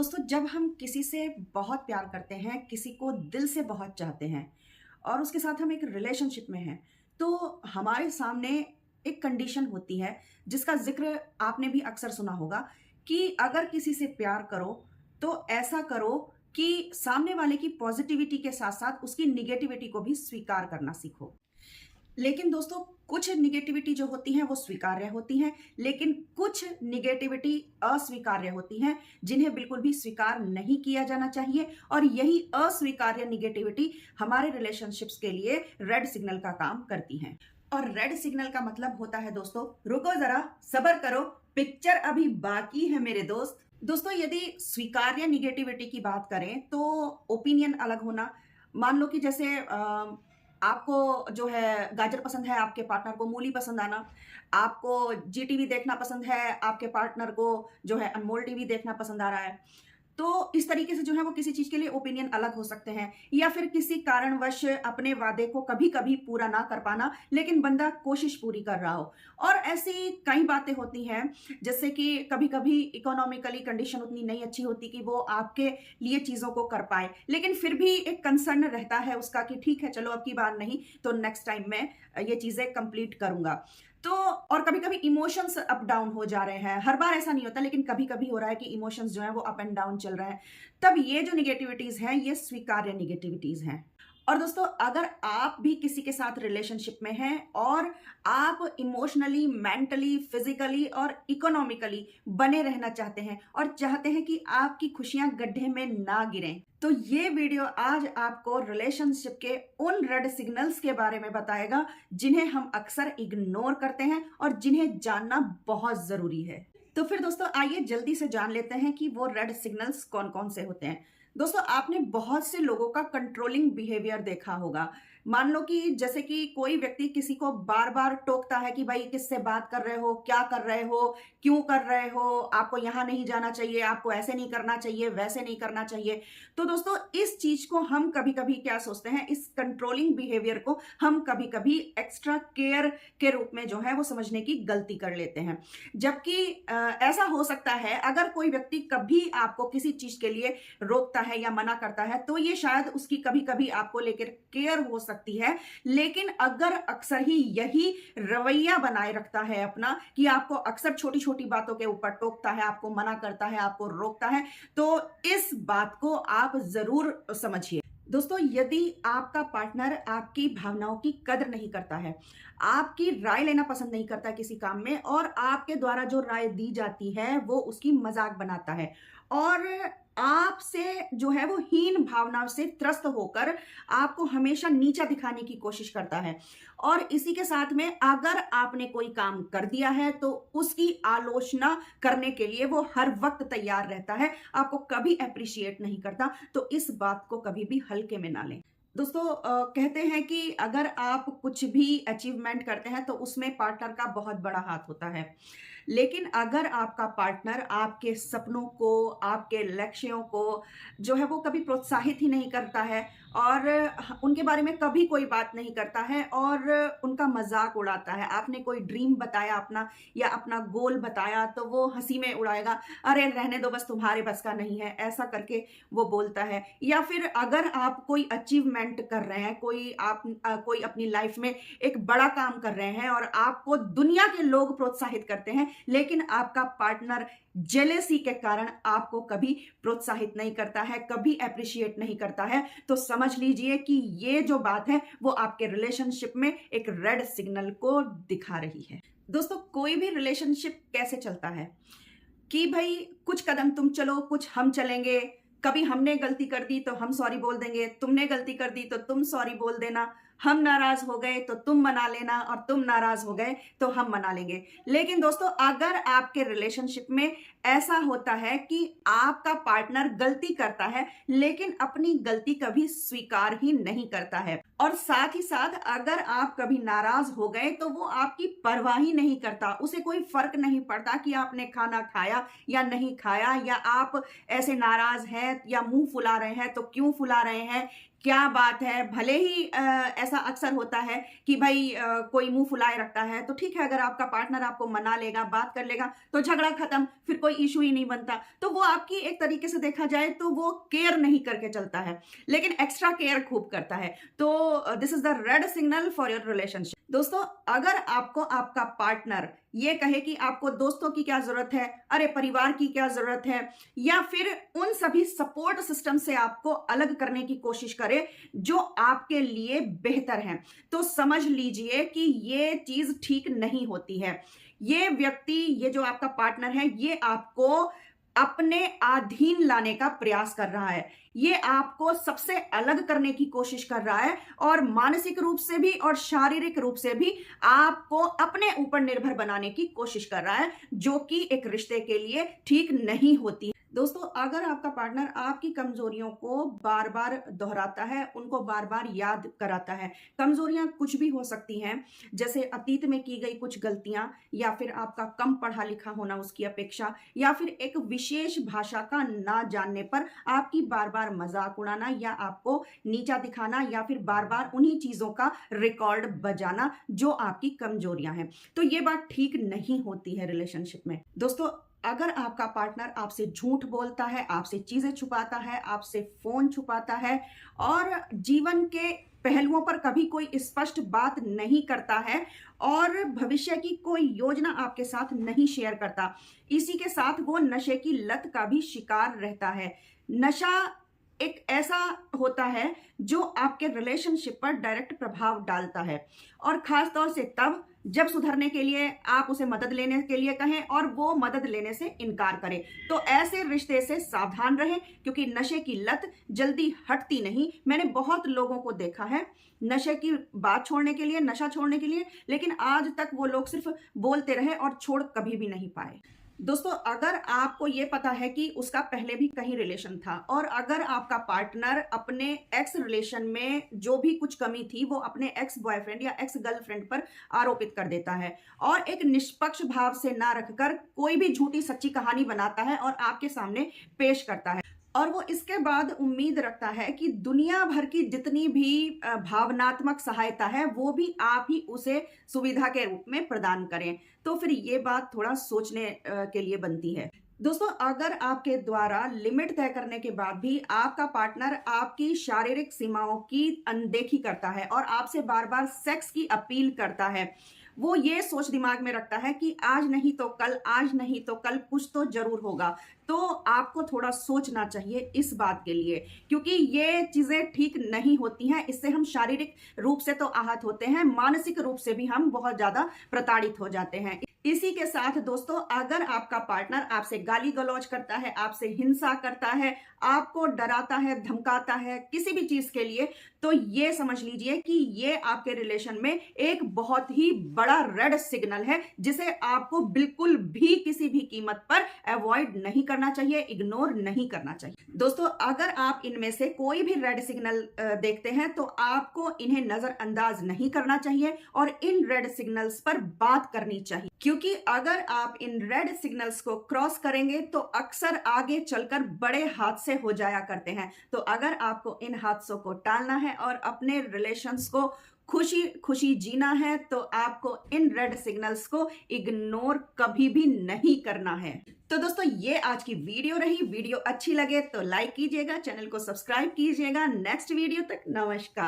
दोस्तों, जब हम किसी से बहुत प्यार करते हैं, किसी को दिल से बहुत चाहते हैं और उसके साथ हम एक रिलेशनशिप में हैं, तो हमारे सामने एक कंडीशन होती है जिसका ज़िक्र आपने भी अक्सर सुना होगा कि अगर किसी से प्यार करो, तो ऐसा करो कि सामने वाले की पॉज़िटिविटी के साथ-साथ उसकी नेगेटिविटी को भी स्वीकार करना सीखो। लेकिन दोस्तों, कुछ नेगेटिविटी जो होती हैं वो स्वीकार्य होती हैं, लेकिन कुछ नेगेटिविटी अस्वीकार्य होती हैं, जिन्हें बिल्कुल भी स्वीकार नहीं किया जाना चाहिए और यही अस्वीकार्य नेगेटिविटी हमारे रिलेशनशिप्स के लिए रेड सिग्नल का काम करती हैं। और रेड सिग्नल का मतलब होता है दोस्तों, रुको ज़रा, सब्र करो, पिक्चर अभी बाकी है मेरे दोस्त। दोस्तों, यदि स्वीकार्य नेगेटिविटी की बात करें तो ओपिनियन अलग होना। मान लो कि जैसे आपको जो है गाजर पसंद है, आपके पार्टनर को मूली पसंद आना, आपको जी टीवी देखना पसंद है, आपके पार्टनर को जो है अनमोल टीवी देखना पसंद आ रहा है। तो इस तरीके से जो है वो किसी चीज़ के लिए ओपिनियन अलग हो सकते हैं, या फिर किसी कारणवश अपने वादे को कभी-कभी पूरा ना कर पाना, लेकिन बंदा कोशिश पूरी कर रहा हो। और ऐसी कई बातें होती हैं, जैसे कि कभी-कभी इकोनॉमिकली कंडीशन उतनी नहीं अच्छी होती कि वो आपके लिए चीज़ों को कर पाए, लेकिन फिर भी एक कंसर्न रहता है उसका कि ठीक है, चलो अब की बार नहीं, तो नेक्स्ट टाइम मैं ये चीज़ें कंप्लीट करूँगा। तो और कभी-कभी इमोशंस अप डाउन हो जा रहे हैं। हर बार ऐसा नहीं होता, लेकिन कभी-कभी हो रहा है कि इमोशंस जो हैं वो अप एंड डाउन चल रहे हैं। तब ये जो नेगेटिविटीज़ हैं, ये स्वीकार्य नेगेटिविटीज़ हैं। और दोस्तों, अगर आप भी किसी के साथ रिलेशनशिप में हैं और आप इमोशनली, मेंटली, फिजिकली और इकोनॉमिकली बने रहना चाहते हैं और चाहते हैं कि आपकी खुशियां गड्ढे में ना गिरें, तो ये वीडियो आज आपको रिलेशनशिप के उन रेड सिग्नल्स के बारे में बताएगा जिन्हें हम अक्सर इग्नोर करते हैं और जिन्हें जानना बहुत जरूरी है। तो फिर दोस्तों, आइए जल्दी से जान लेते हैं कि वो रेड सिग्नल्स कौन कौन से होते हैं। दोस्तों, आपने बहुत से लोगों का कंट्रोलिंग बिहेवियर देखा होगा। मान लो कि जैसे कि कोई व्यक्ति किसी को बार बार टोकता है कि भाई किससे बात कर रहे हो, क्या कर रहे हो, क्यों कर रहे हो, आपको यहाँ नहीं जाना चाहिए, आपको ऐसे नहीं करना चाहिए, वैसे नहीं करना चाहिए। तो दोस्तों, इस चीज को हम कभी कभी क्या सोचते हैं, इस कंट्रोलिंग बिहेवियर को हम कभी कभी एक्स्ट्रा केयर के रूप में जो है वो समझने की गलती कर लेते हैं। जबकि ऐसा हो सकता है, अगर कोई व्यक्ति कभी आपको किसी चीज के लिए रोकता है या मना करता है, तो ये शायद उसकी कभी कभी आपको लेकर केयर हो सकती है। लेकिन अगर अक्सर ही यही रवैया बनाए रखता है अपना, कि आपको अक्सर छोटी छोटी बातों के ऊपर टोकता है, आपको मना करता है, आपको रोकता है, तो इस बात को आप जरूर समझिए। दोस्तों, यदि आपका पार्टनर आपकी भावनाओं की कदर नहीं करता है, आपकी राय लेना पसंद नहीं करता किसी काम में, और आपके द्वारा जो राय दी जाती है वो उसकी मजाक बनाता है और आपसे जो है वो हीन भावना से त्रस्त होकर आपको हमेशा नीचा दिखाने की कोशिश करता है, और इसी के साथ में अगर आपने कोई काम कर दिया है तो उसकी आलोचना करने के लिए वो हर वक्त तैयार रहता है, आपको कभी अप्रिशिएट नहीं करता। तो इस बात को कभी भी हल्के में ना लें। दोस्तों, कहते हैं कि अगर आप कुछ भी अचीवमेंट करते हैं तो उसमें पार्टनर का बहुत बड़ा हाथ होता है, लेकिन अगर आपका पार्टनर आपके सपनों को, आपके लक्ष्यों को जो है वो कभी प्रोत्साहित ही नहीं करता है और उनके बारे में कभी कोई बात नहीं करता है और उनका मजाक उड़ाता है, आपने कोई ड्रीम बताया अपना या अपना गोल बताया तो वो हंसी में उड़ाएगा, अरे रहने दो, बस तुम्हारे बस का नहीं है, ऐसा करके वो बोलता है। या फिर अगर आप कोई अचीवमेंट कर रहे हैं, कोई अपनी लाइफ में एक बड़ा काम कर रहे हैं और आपको दुनिया के लोग प्रोत्साहित करते हैं, लेकिन आपका पार्टनर जेलेसी के कारण आपको कभी प्रोत्साहित नहीं करता है, कभी अप्रिशिएट नहीं करता है, तो समझ लीजिए कि ये जो बात है वो आपके रिलेशनशिप में एक रेड सिग्नल को दिखा रही है। दोस्तों, कोई भी रिलेशनशिप कैसे चलता है कि भाई कुछ कदम तुम चलो, कुछ हम चलेंगे, कभी हमने गलती कर दी तो हम सॉरी बोल देंगे, तुमने गलती कर दी तो तुम सॉरी बोल देना, हम नाराज हो गए तो तुम मना लेना और तुम नाराज हो गए तो हम मना लेंगे। लेकिन दोस्तों, अगर आपके रिलेशनशिप में ऐसा होता है कि आपका पार्टनर गलती करता है लेकिन अपनी गलती कभी स्वीकार ही नहीं करता है, और साथ ही साथ अगर आप कभी नाराज हो गए तो वो आपकी परवाह ही नहीं करता, उसे कोई फर्क नहीं पड़ता कि आपने खाना खाया या नहीं खाया, या आप ऐसे नाराज हैं या मुंह फुला रहे हैं तो क्यों फुला रहे हैं, क्या बात है, भले ही ऐसा अक्सर होता है कि भाई कोई मुंह फुलाए रखता है, तो ठीक है, अगर आपका पार्टनर आपको मना लेगा, बात कर लेगा, तो झगड़ा खत्म, फिर कोई इशू ही नहीं बनता। तो वो आपकी एक तरीके से देखा जाए तो वो केयर नहीं करके चलता है, लेकिन एक्स्ट्रा केयर खूब करता है। तो this is the red signal for your relationship. दोस्तों, अगर आपको आपका पार्टनर ये कहे कि आपको दोस्तों की क्या जरूरत है, अरे परिवार की क्या जरूरत है, या फिर उन सभी सपोर्ट सिस्टम से आपको अलग करने की कोशिश करे जो आपके लिए बेहतर है, तो समझ लीजिए कि ये चीज ठीक नहीं होती है। ये व्यक्ति, ये जो आपका पार्टनर है, ये आपको अपने अधीन लाने का प्रयास कर रहा है। ये आपको सबसे अलग करने की कोशिश कर रहा है और मानसिक रूप से भी और शारीरिक रूप से भी आपको अपने ऊपर निर्भर बनाने की कोशिश कर रहा है, जो कि एक रिश्ते के लिए ठीक नहीं होती। दोस्तों, अगर आपका पार्टनर आपकी कमजोरियों को बार बार दोहराता है, उनको बार बार याद कराता है, कमजोरियां कुछ भी हो सकती हैं, जैसे अतीत में की गई कुछ गलतियां, या फिर आपका कम पढ़ा लिखा होना उसकी अपेक्षा, या फिर एक विशेष भाषा का ना जानने पर आपकी बार बार मजाक उड़ाना, या आपको नीचा दिखाना, या फिर बार बार उन्हीं चीजों का रिकॉर्ड बजाना जो आपकी कमजोरियां हैं। तो ये बात ठीक नहीं होती है रिलेशनशिप में। दोस्तों, अगर आपका पार्टनर आपसे झूठ बोलता है, आपसे चीजें छुपाता है, आपसे फोन छुपाता है और जीवन के पहलुओं पर कभी कोई स्पष्ट बात नहीं करता है और भविष्य की कोई योजना आपके साथ नहीं शेयर करता, इसी के साथ वो नशे की लत का भी शिकार रहता है। नशा एक ऐसा होता है जो आपके रिलेशनशिप पर डायरेक्ट प्रभाव डालता है, और खास तौर से तब जब सुधरने के लिए आप उसे मदद लेने के लिए कहें और वो मदद लेने से इनकार करे। तो ऐसे रिश्ते से सावधान रहें, क्योंकि नशे की लत जल्दी हटती नहीं। मैंने बहुत लोगों को देखा है नशे की बात छोड़ने के लिए, नशा छोड़ने के लिए, लेकिन आज तक वो लोग सिर्फ बोलते रहे और छोड़ कभी भी नहीं पाए। दोस्तों, अगर आपको ये पता है कि उसका पहले भी कहीं रिलेशन था, और अगर आपका पार्टनर अपने एक्स रिलेशन में जो भी कुछ कमी थी वो अपने एक्स बॉयफ्रेंड या एक्स गर्लफ्रेंड पर आरोपित कर देता है और एक निष्पक्ष भाव से ना रखकर कोई भी झूठी सच्ची कहानी बनाता है और आपके सामने पेश करता है, और वो इसके बाद उम्मीद रखता है कि दुनिया भर की जितनी भी भावनात्मक सहायता है वो भी आप ही उसे सुविधा के रूप में प्रदान करें, तो फिर ये बात थोड़ा सोचने के लिए बनती है। दोस्तों, अगर आपके द्वारा लिमिट तय करने के बाद भी आपका पार्टनर आपकी शारीरिक सीमाओं की अनदेखी करता है और आपसे बार बार सेक्स की अपील करता है, वो ये सोच दिमाग में रखता है कि आज नहीं तो कल, आज नहीं तो कल कुछ तो जरूर होगा, तो आपको थोड़ा सोचना चाहिए इस बात के लिए, क्योंकि ये चीजें ठीक नहीं होती हैं। इससे हम शारीरिक रूप से तो आहत होते हैं, मानसिक रूप से भी हम बहुत ज्यादा प्रताड़ित हो जाते हैं। इसी के साथ दोस्तों, अगर आपका पार्टनर आपसे गाली गलौज करता है, आपसे हिंसा करता है, आपको डराता है, धमकाता है किसी भी चीज के लिए, तो ये समझ लीजिए कि ये आपके रिलेशन में एक बहुत ही बड़ा रेड सिग्नल है, जिसे आपको बिल्कुल भी किसी भी कीमत पर अवॉइड नहीं करना चाहिए, इग्नोर नहीं करना चाहिए। दोस्तों, अगर आप इनमें से कोई भी रेड सिग्नल देखते हैं तो आपको इन्हें नजरअंदाज नहीं करना चाहिए और इन रेड सिग्नल्स पर बात करनी चाहिए, क्योंकि अगर आप इन रेड सिग्नल्स को क्रॉस करेंगे तो अक्सर आगे चलकर बड़े हादसे हो जाया करते हैं। तो अगर आपको इन हादसों को टालना है और अपने रिलेशंस को खुशी खुशी जीना है, तो आपको इन रेड सिग्नल्स को इग्नोर कभी भी नहीं करना है। तो दोस्तों, ये आज की वीडियो रही। वीडियो अच्छी लगे तो लाइक कीजिएगा, चैनल को सब्सक्राइब कीजिएगा। नेक्स्ट वीडियो तक नमस्कार।